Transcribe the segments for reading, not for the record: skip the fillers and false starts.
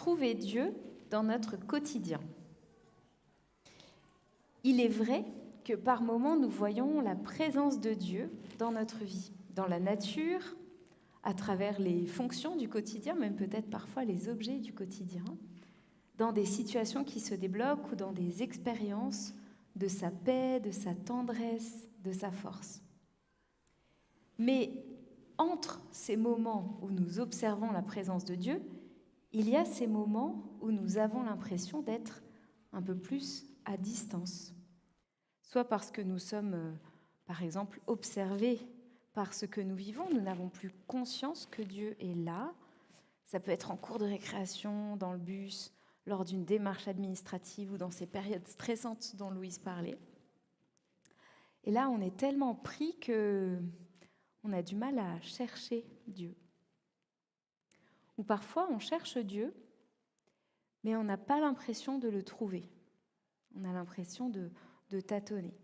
trouver Dieu dans notre quotidien. Il est vrai que par moments, nous voyons la présence de Dieu dans notre vie, dans la nature, à travers les fonctions du quotidien, même peut-être parfois les objets du quotidien, dans des situations qui se débloquent ou dans des expériences de sa paix, de sa tendresse, de sa force. Mais entre ces moments où nous observons la présence de Dieu, il y a ces moments où nous avons l'impression d'être un peu plus à distance. Soit parce que nous sommes, par exemple, observés par ce que nous vivons, nous n'avons plus conscience que Dieu est là. Ça peut être en cours de récréation, dans le bus, lors d'une démarche administrative ou dans ces périodes stressantes dont Louise parlait. Et là, on est tellement pris qu'on a du mal à chercher Dieu. Ou parfois, on cherche Dieu, mais on n'a pas l'impression de le trouver. On a l'impression de tâtonner.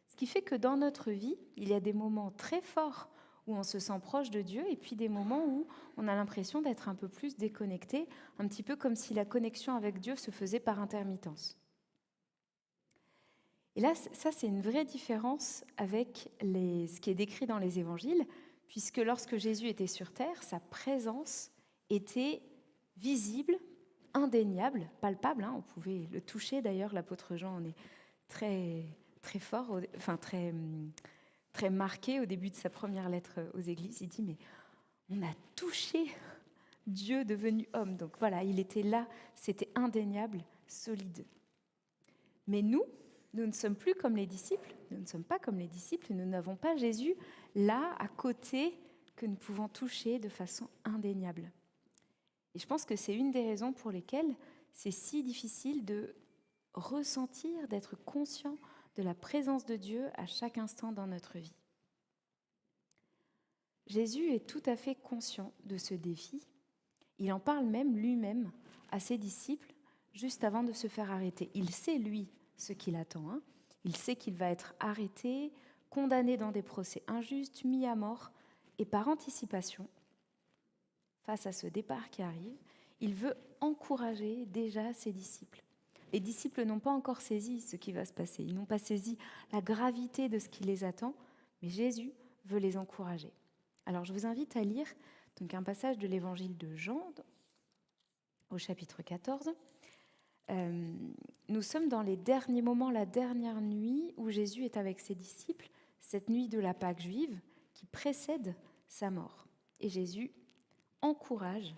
Ce qui fait que dans notre vie, il y a des moments très forts où on se sent proche de Dieu et puis des moments où on a l'impression d'être un peu plus déconnecté, un petit peu comme si la connexion avec Dieu se faisait par intermittence. Et là, ça, c'est une vraie différence avec ce qui est décrit dans les évangiles, puisque lorsque Jésus était sur terre, sa présence était visible, indéniable, palpable. On pouvait le toucher, d'ailleurs, l'apôtre Jean en est très, très fort, très marqué au début de sa première lettre aux églises. Il dit, mais on a touché Dieu devenu homme. Donc voilà, il était là, c'était indéniable, solide. Mais nous ne sommes plus comme les disciples, nous ne sommes pas comme les disciples, nous n'avons pas Jésus là, à côté, que nous pouvons toucher de façon indéniable. Et je pense que c'est une des raisons pour lesquelles c'est si difficile de ressentir, d'être conscient de la présence de Dieu à chaque instant dans notre vie. Jésus est tout à fait conscient de ce défi. Il en parle même lui-même à ses disciples juste avant de se faire arrêter. Il sait, lui, ce qu'il attend. Il sait qu'il va être arrêté, condamné dans des procès injustes, mis à mort. Et par anticipation, face à ce départ qui arrive, il veut encourager déjà ses disciples. Les disciples n'ont pas encore saisi ce qui va se passer. Ils n'ont pas saisi la gravité de ce qui les attend, mais Jésus veut les encourager. Alors je vous invite à lire donc un passage de l'évangile de Jean au chapitre 14. Nous sommes dans les derniers moments, la dernière nuit où Jésus est avec ses disciples, cette nuit de la Pâque juive qui précède sa mort. Et Jésus encourage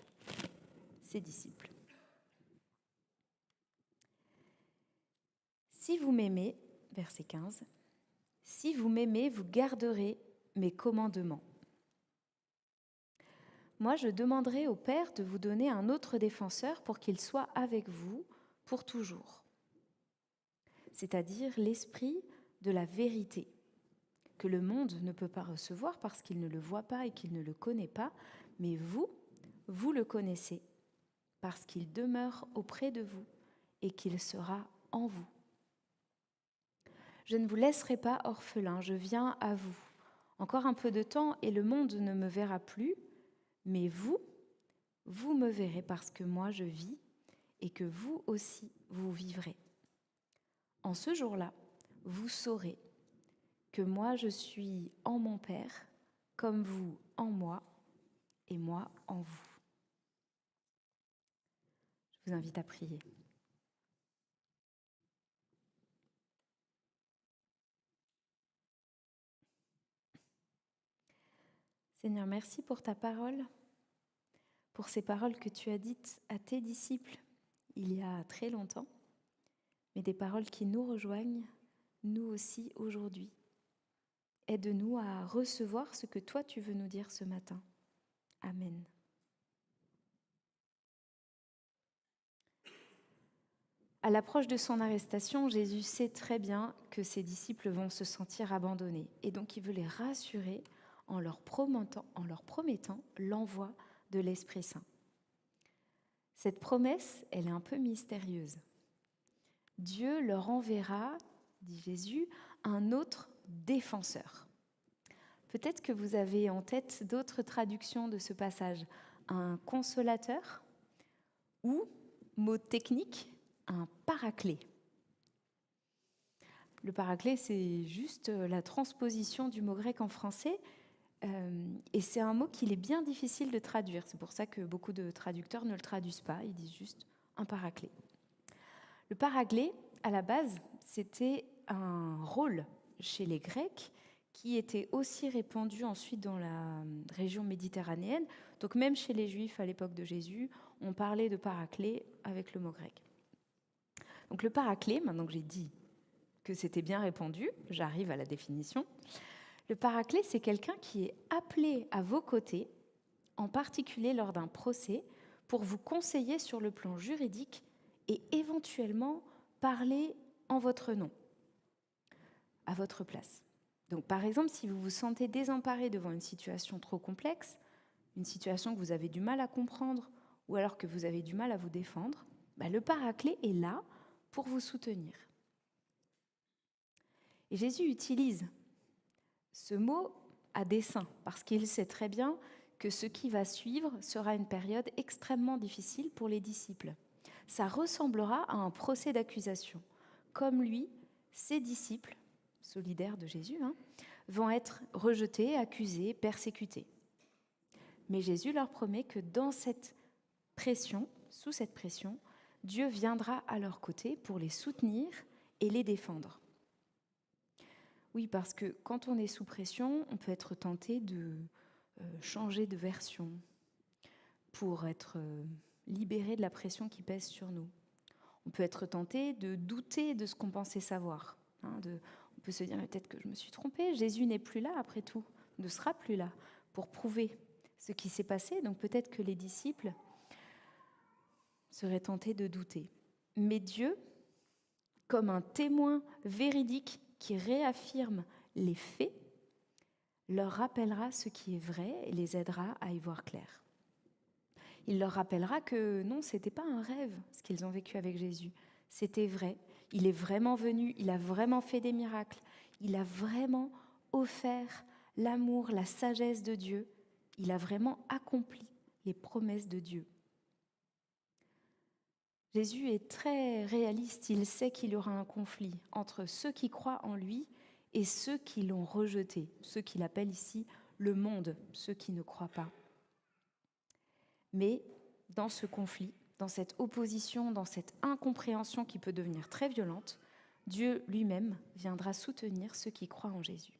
ses disciples. Si vous m'aimez, verset 15, si vous m'aimez, vous garderez mes commandements. Moi, je demanderai au Père de vous donner un autre défenseur pour qu'il soit avec vous pour toujours. C'est-à-dire l'esprit de la vérité, que le monde ne peut pas recevoir parce qu'il ne le voit pas et qu'il ne le connaît pas, mais vous le connaissez, parce qu'il demeure auprès de vous et qu'il sera en vous. Je ne vous laisserai pas orphelin, je viens à vous. Encore un peu de temps et le monde ne me verra plus, mais vous me verrez parce que moi je vis et que vous aussi vous vivrez. En ce jour-là, vous saurez que moi je suis en mon Père, comme vous en moi et moi en vous. Je vous invite à prier. Seigneur, merci pour ta parole, pour ces paroles que tu as dites à tes disciples il y a très longtemps, mais des paroles qui nous rejoignent, nous aussi, aujourd'hui. Aide-nous à recevoir ce que toi tu veux nous dire ce matin. Amen. À l'approche de son arrestation, Jésus sait très bien que ses disciples vont se sentir abandonnés. Et donc il veut les rassurer en leur promettant l'envoi de l'Esprit Saint. Cette promesse, elle est un peu mystérieuse. Dieu leur enverra, dit Jésus, un autre défenseur. Peut-être que vous avez en tête d'autres traductions de ce passage. Un consolateur ou, mot technique, un paraclet. Le paraclet, c'est juste la transposition du mot grec en français, et c'est un mot qu'il est bien difficile de traduire. C'est pour ça que beaucoup de traducteurs ne le traduisent pas, ils disent juste un paraclet. Le paraclet, à la base, c'était un rôle chez les Grecs qui était aussi répandu ensuite dans la région méditerranéenne. Donc même chez les Juifs à l'époque de Jésus, on parlait de paraclet avec le mot grec. Donc le paraclet, maintenant que j'ai dit que c'était bien répandu, j'arrive à la définition. Le paraclet, c'est quelqu'un qui est appelé à vos côtés, en particulier lors d'un procès, pour vous conseiller sur le plan juridique et éventuellement parler en votre nom, à votre place. Donc par exemple, si vous vous sentez désemparé devant une situation trop complexe, une situation que vous avez du mal à comprendre ou alors que vous avez du mal à vous défendre, le paraclet est là pour vous soutenir. Et Jésus utilise ce mot à dessein parce qu'il sait très bien que ce qui va suivre sera une période extrêmement difficile pour les disciples. Ça ressemblera à un procès d'accusation. Comme lui, ses disciples, solidaires de Jésus, vont être rejetés, accusés, persécutés. Mais Jésus leur promet que dans cette pression, sous cette pression, Dieu viendra à leur côté pour les soutenir et les défendre. Oui, parce que quand on est sous pression, on peut être tenté de changer de version pour être libéré de la pression qui pèse sur nous. On peut être tenté de douter de ce qu'on pensait savoir. On peut se dire, peut-être que je me suis trompée, Jésus n'est plus là après tout, ne sera plus là pour prouver ce qui s'est passé. Donc peut-être que les disciples seraient tentés de douter. Mais Dieu, comme un témoin véridique qui réaffirme les faits, leur rappellera ce qui est vrai et les aidera à y voir clair. Il leur rappellera que non, ce n'était pas un rêve, ce qu'ils ont vécu avec Jésus. C'était vrai. Il est vraiment venu, il a vraiment fait des miracles. Il a vraiment offert l'amour, la sagesse de Dieu. Il a vraiment accompli les promesses de Dieu. Jésus est très réaliste. Il sait qu'il y aura un conflit entre ceux qui croient en lui et ceux qui l'ont rejeté, ceux qu'il appelle ici le monde, ceux qui ne croient pas. Mais dans ce conflit, dans cette opposition, dans cette incompréhension qui peut devenir très violente, Dieu lui-même viendra soutenir ceux qui croient en Jésus.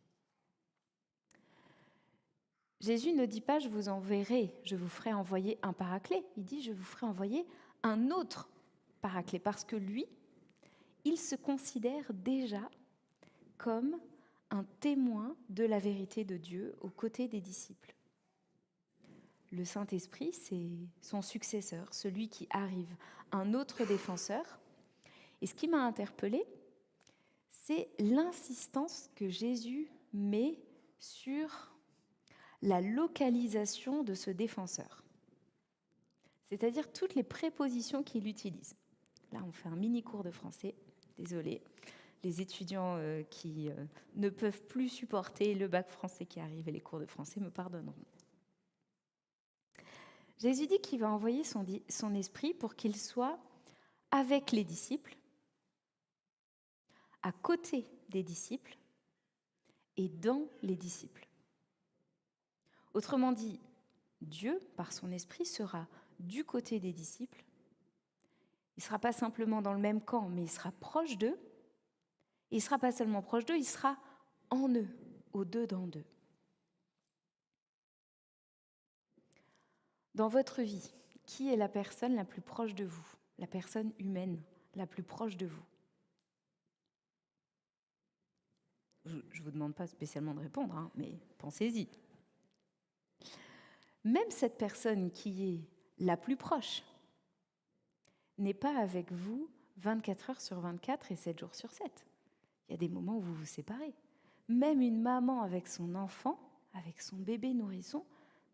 Jésus ne dit pas « je vous enverrai, je vous ferai envoyer un paraclet ». Il dit « je vous ferai envoyer un autre paraclet ». Parce que lui, il se considère déjà comme un témoin de la vérité de Dieu aux côtés des disciples. Le Saint-Esprit, c'est son successeur, celui qui arrive, un autre défenseur. Et ce qui m'a interpellée, c'est l'insistance que Jésus met sur la localisation de ce défenseur. C'est-à-dire toutes les prépositions qu'il utilise. Là, on fait un mini cours de français, désolé. Les étudiants qui ne peuvent plus supporter le bac français qui arrive et les cours de français me pardonneront. Jésus dit qu'il va envoyer son esprit pour qu'il soit avec les disciples, à côté des disciples et dans les disciples. Autrement dit, Dieu, par son esprit, sera du côté des disciples. Il ne sera pas simplement dans le même camp, mais il sera proche d'eux. Et il ne sera pas seulement proche d'eux, il sera en eux, au-dedans d'eux. Dans votre vie, qui est la personne la plus proche de vous, la personne humaine la plus proche de vous? Je ne vous demande pas spécialement de répondre, mais pensez-y. Même cette personne qui est la plus proche n'est pas avec vous 24 heures sur 24 et 7 jours sur 7. Il y a des moments où vous vous séparez. Même une maman avec son enfant, avec son bébé nourrisson,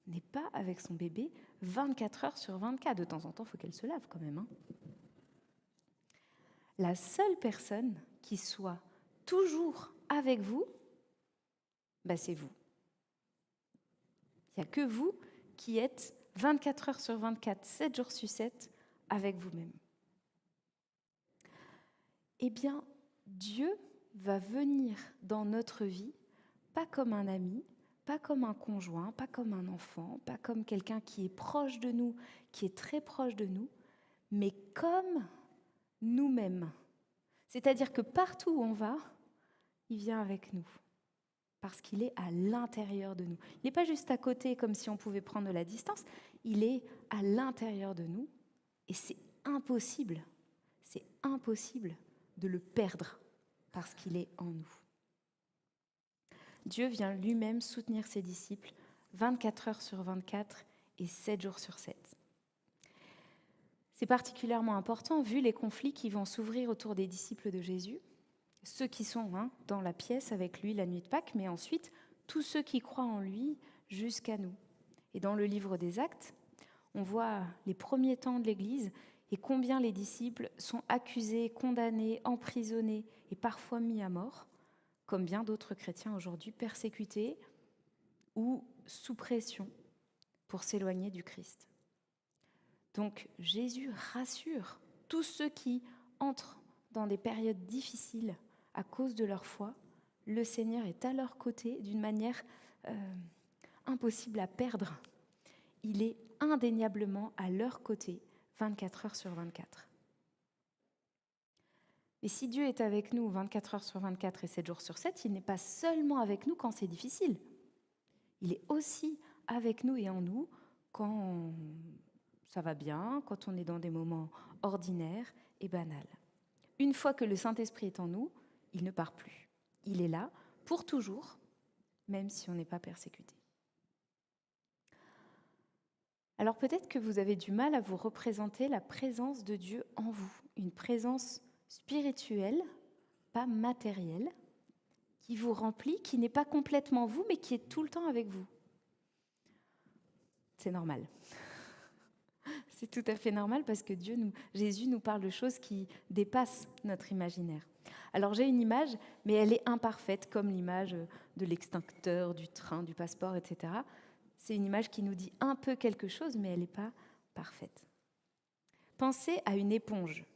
n'est pas avec son bébé 24 heures sur 24. De temps en temps, il faut qu'elle se lave quand même. La seule personne qui soit toujours avec vous, c'est vous. Il n'y a que vous qui êtes 24 heures sur 24, 7 jours sur 7 avec vous-même. Eh bien, Dieu va venir dans notre vie, pas comme un ami, pas comme un conjoint, pas comme un enfant, pas comme quelqu'un qui est proche de nous, qui est très proche de nous, mais comme nous-mêmes. C'est-à-dire que partout où on va, il vient avec nous, parce qu'il est à l'intérieur de nous. Il n'est pas juste à côté comme si on pouvait prendre de la distance, il est à l'intérieur de nous, et c'est impossible de le perdre, parce qu'il est en nous. Dieu vient lui-même soutenir ses disciples 24 heures sur 24 et 7 jours sur 7. C'est particulièrement important vu les conflits qui vont s'ouvrir autour des disciples de Jésus, ceux qui sont dans la pièce avec lui la nuit de Pâques, mais ensuite tous ceux qui croient en lui jusqu'à nous. Et dans le livre des Actes, on voit les premiers temps de l'Église et combien les disciples sont accusés, condamnés, emprisonnés et parfois mis à mort, comme bien d'autres chrétiens aujourd'hui persécutés ou sous pression pour s'éloigner du Christ. Donc Jésus rassure tous ceux qui entrent dans des périodes difficiles à cause de leur foi. Le Seigneur est à leur côté d'une manière impossible à perdre. Il est indéniablement à leur côté 24 heures sur 24. Mais si Dieu est avec nous 24 heures sur 24 et 7 jours sur 7, il n'est pas seulement avec nous quand c'est difficile. Il est aussi avec nous et en nous quand ça va bien, quand on est dans des moments ordinaires et banals. Une fois que le Saint-Esprit est en nous, il ne part plus. Il est là pour toujours, même si on n'est pas persécuté. Alors peut-être que vous avez du mal à vous représenter la présence de Dieu en vous, une présence spirituelle, pas matérielle, qui vous remplit, qui n'est pas complètement vous, mais qui est tout le temps avec vous. C'est normal. C'est tout à fait normal parce que Jésus nous parle de choses qui dépassent notre imaginaire. Alors j'ai une image, mais elle est imparfaite, comme l'image de l'extincteur, du train, du passeport, etc. C'est une image qui nous dit un peu quelque chose, mais elle n'est pas parfaite. Pensez à une éponge.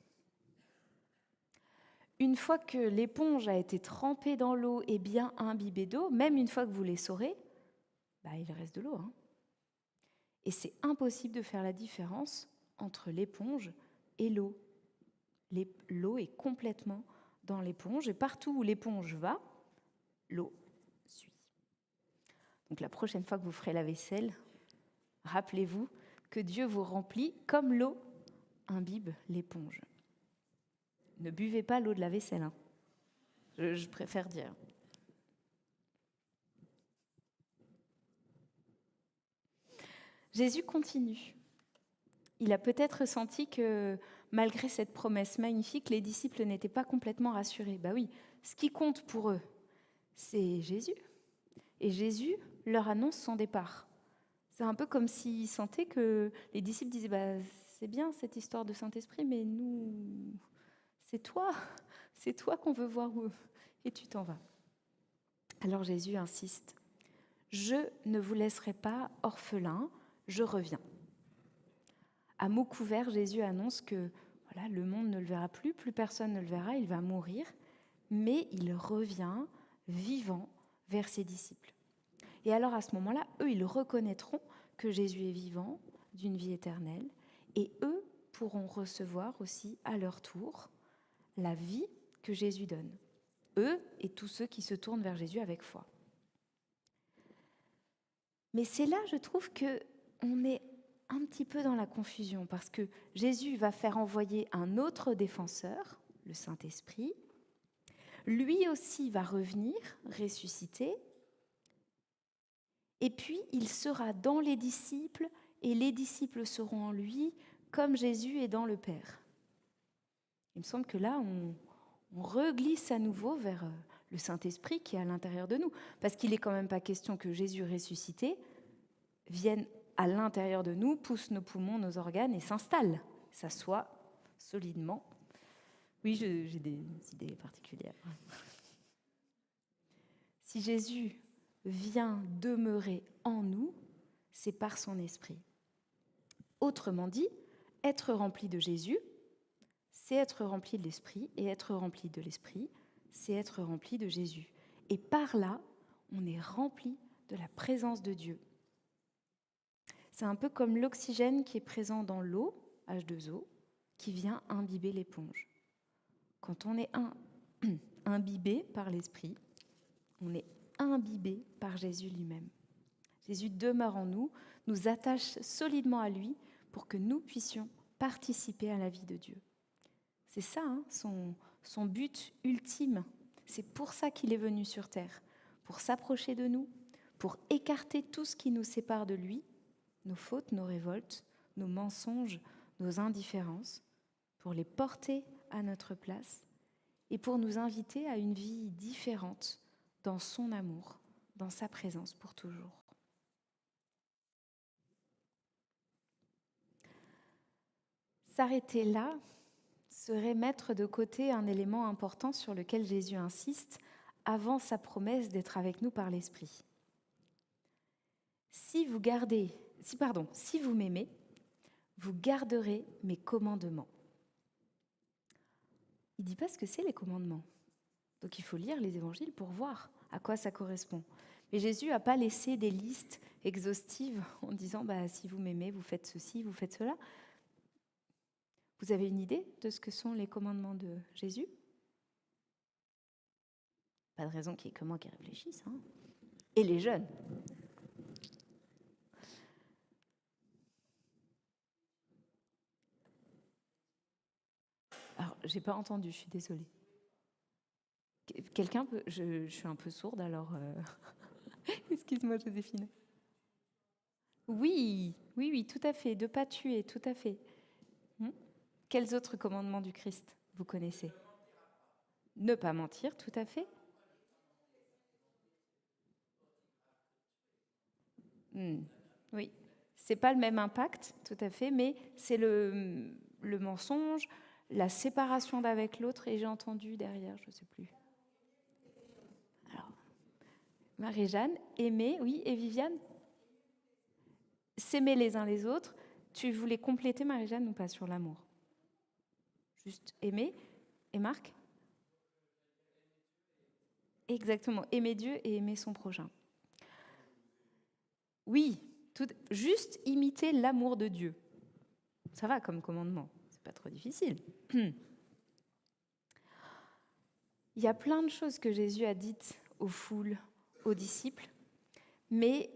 Une fois que l'éponge a été trempée dans l'eau et bien imbibée d'eau, même une fois que vous l'essorez, il reste de l'eau. Et c'est impossible de faire la différence entre l'éponge et l'eau. L'eau est complètement dans l'éponge et partout où l'éponge va, l'eau suit. Donc la prochaine fois que vous ferez la vaisselle, rappelez-vous que Dieu vous remplit comme l'eau imbibe l'éponge. Ne buvez pas l'eau de la vaisselle, je préfère dire. Jésus continue. Il a peut-être senti que malgré cette promesse magnifique, les disciples n'étaient pas complètement rassurés. Oui, ce qui compte pour eux, c'est Jésus. Et Jésus leur annonce son départ. C'est un peu comme s'ils sentaient que les disciples disaient c'est bien cette histoire de Saint-Esprit, mais nous, c'est toi qu'on veut voir et tu t'en vas. Alors Jésus insiste. Je ne vous laisserai pas orphelins, je reviens. À mots couverts, Jésus annonce que le monde ne le verra plus personne ne le verra, il va mourir, mais il revient vivant vers ses disciples. Et alors à ce moment-là, eux, ils reconnaîtront que Jésus est vivant, d'une vie éternelle, et eux pourront recevoir aussi à leur tour la vie que Jésus donne. Eux et tous ceux qui se tournent vers Jésus avec foi. Mais c'est là, je trouve, qu'on est un petit peu dans la confusion, parce que Jésus va faire envoyer un autre défenseur, le Saint-Esprit. Lui aussi va revenir, ressusciter, et puis il sera dans les disciples, et les disciples seront en lui, comme Jésus est dans le Père. Il me semble que là, on reglisse à nouveau vers le Saint-Esprit qui est à l'intérieur de nous, parce qu'il n'est quand même pas question que Jésus ressuscité vienne à l'intérieur de nous, pousse nos poumons, nos organes et s'installe, s'assoit solidement. Oui, j'ai des idées particulières. Si Jésus vient demeurer en nous, c'est par son esprit. Autrement dit, être rempli de Jésus, c'est être rempli de l'Esprit, et être rempli de l'Esprit, c'est être rempli de Jésus. Et par là, on est rempli de la présence de Dieu. C'est un peu comme l'oxygène qui est présent dans l'eau, H2O, qui vient imbiber l'éponge. Quand on est imbibé par l'Esprit, on est imbibé par Jésus lui-même. Jésus demeure en nous, nous attache solidement à lui pour que nous puissions participer à la vie de Dieu. C'est ça, son but ultime. C'est pour ça qu'il est venu sur terre, pour s'approcher de nous, pour écarter tout ce qui nous sépare de lui, nos fautes, nos révoltes, nos mensonges, nos indifférences, pour les porter à notre place et pour nous inviter à une vie différente dans son amour, dans sa présence pour toujours. S'arrêter là serait mettre de côté un élément important sur lequel Jésus insiste avant sa promesse d'être avec nous par l'Esprit. Si vous m'aimez, vous garderez mes commandements. Il ne dit pas ce que c'est les commandements. Donc il faut lire les évangiles pour voir à quoi ça correspond. Mais Jésus n'a pas laissé des listes exhaustives en disant si vous m'aimez, vous faites ceci, vous faites cela. Vous avez une idée de ce que sont les commandements de Jésus ? Pas de raison qu'il y ait que moi qui réfléchisse. Et les jeunes. Alors, j'ai pas entendu, je suis désolée. Quelqu'un peut... Je suis un peu sourde, alors... Excuse-moi, Joséphine. Oui, tout à fait. De ne pas tuer, tout à fait. Quels autres commandements du Christ vous connaissez ? Ne pas mentir, tout à fait. Oui, c'est pas le même impact, tout à fait, mais c'est le mensonge, la séparation d'avec l'autre, et j'ai entendu derrière, je ne sais plus. Alors, Marie-Jeanne, aimer, oui, et Viviane ? S'aimer les uns les autres. Tu voulais compléter, Marie-Jeanne, ou pas sur l'amour ? Juste aimer. Et Marc ? Exactement, aimer Dieu et aimer son prochain. Oui, juste imiter l'amour de Dieu. Ça va comme commandement, c'est pas trop difficile. Il y a plein de choses que Jésus a dites aux foules, aux disciples, mais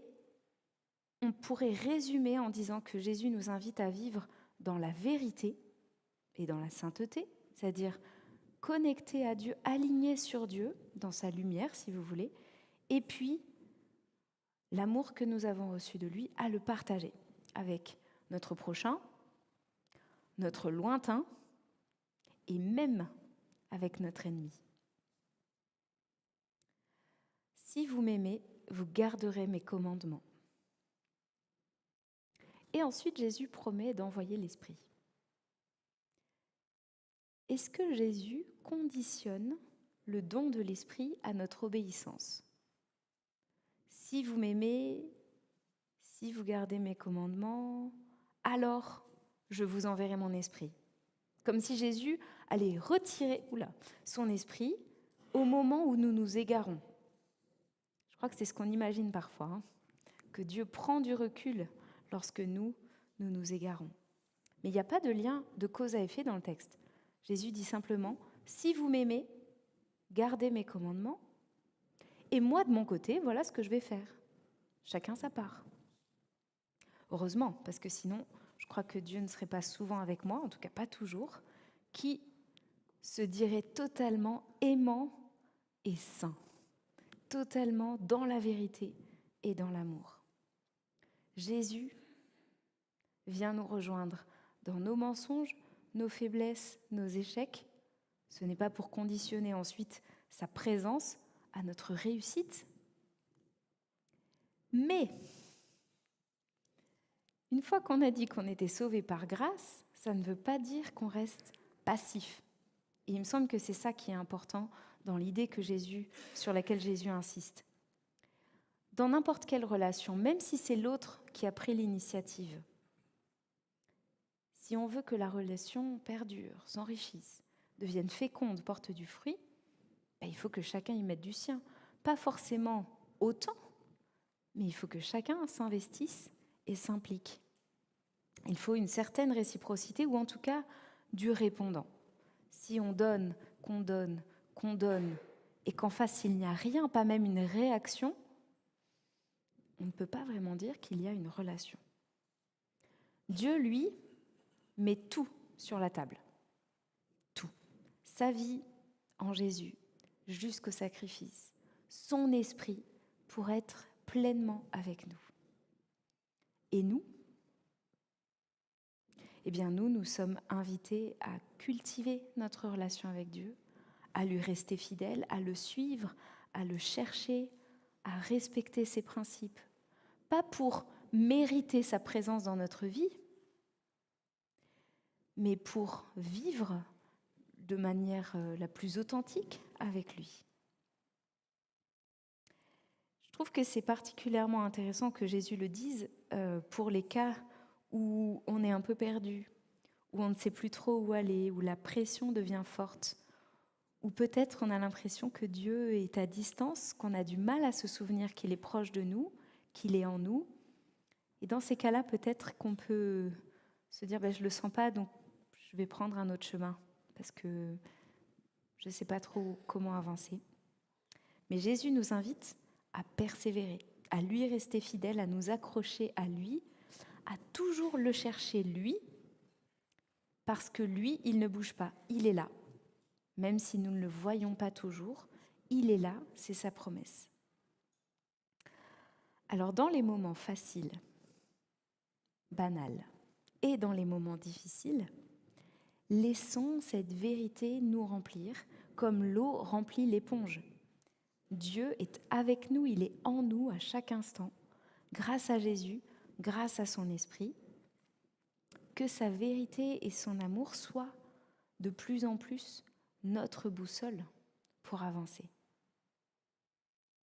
on pourrait résumer en disant que Jésus nous invite à vivre dans la vérité et dans la sainteté, c'est-à-dire connecté à Dieu, aligné sur Dieu, dans sa lumière, si vous voulez, et puis l'amour que nous avons reçu de lui, à le partager avec notre prochain, notre lointain, et même avec notre ennemi. Si vous m'aimez, vous garderez mes commandements. Et ensuite, Jésus promet d'envoyer l'Esprit. Est-ce que Jésus conditionne le don de l'Esprit à notre obéissance ? Si vous m'aimez, si vous gardez mes commandements, alors je vous enverrai mon esprit. Comme si Jésus allait retirer son esprit au moment où nous nous égarons. Je crois que c'est ce qu'on imagine parfois, que Dieu prend du recul lorsque nous nous égarons. Mais il n'y a pas de lien de cause à effet dans le texte. Jésus dit simplement, si vous m'aimez, gardez mes commandements, et moi de mon côté, voilà ce que je vais faire. Chacun sa part. Heureusement, parce que sinon, je crois que Dieu ne serait pas souvent avec moi, en tout cas pas toujours, qui se dirait totalement aimant et saint, totalement dans la vérité et dans l'amour. Jésus vient nous rejoindre dans nos mensonges, nos faiblesses, nos échecs. Ce n'est pas pour conditionner ensuite sa présence à notre réussite. Mais, une fois qu'on a dit qu'on était sauvé par grâce, ça ne veut pas dire qu'on reste passif. Et il me semble que c'est ça qui est important dans l'idée sur laquelle Jésus insiste. Dans n'importe quelle relation, même si c'est l'autre qui a pris l'initiative, Si on veut que la relation perdure, s'enrichisse, devienne féconde, porte du fruit, il faut que chacun y mette du sien. Pas forcément autant, mais il faut que chacun s'investisse et s'implique. Il faut une certaine réciprocité, ou en tout cas du répondant. Si on donne, et qu'en face il n'y a rien, pas même une réaction, on ne peut pas vraiment dire qu'il y a une relation. Dieu, lui, met tout sur la table. Tout. Sa vie en Jésus, jusqu'au sacrifice. Son esprit pour être pleinement avec nous. Et nous ? Eh bien, nous sommes invités à cultiver notre relation avec Dieu, à lui rester fidèles, à le suivre, à le chercher, à respecter ses principes. Pas pour mériter sa présence dans notre vie, mais pour vivre de manière la plus authentique avec lui. Je trouve que c'est particulièrement intéressant que Jésus le dise pour les cas où on est un peu perdu, où on ne sait plus trop où aller, où la pression devient forte, où peut-être on a l'impression que Dieu est à distance, qu'on a du mal à se souvenir qu'il est proche de nous, qu'il est en nous. Et dans ces cas-là, peut-être qu'on peut se dire je ne le sens pas, donc je vais prendre un autre chemin, parce que je ne sais pas trop comment avancer. Mais Jésus nous invite à persévérer, à lui rester fidèle, à nous accrocher à lui, à toujours le chercher lui, parce que lui, il ne bouge pas, il est là. Même si nous ne le voyons pas toujours, il est là, c'est sa promesse. Alors dans les moments faciles, banals, et dans les moments difficiles, laissons cette vérité nous remplir comme l'eau remplit l'éponge. Dieu est avec nous, il est en nous à chaque instant, grâce à Jésus, grâce à son esprit. Que sa vérité et son amour soient de plus en plus notre boussole pour avancer.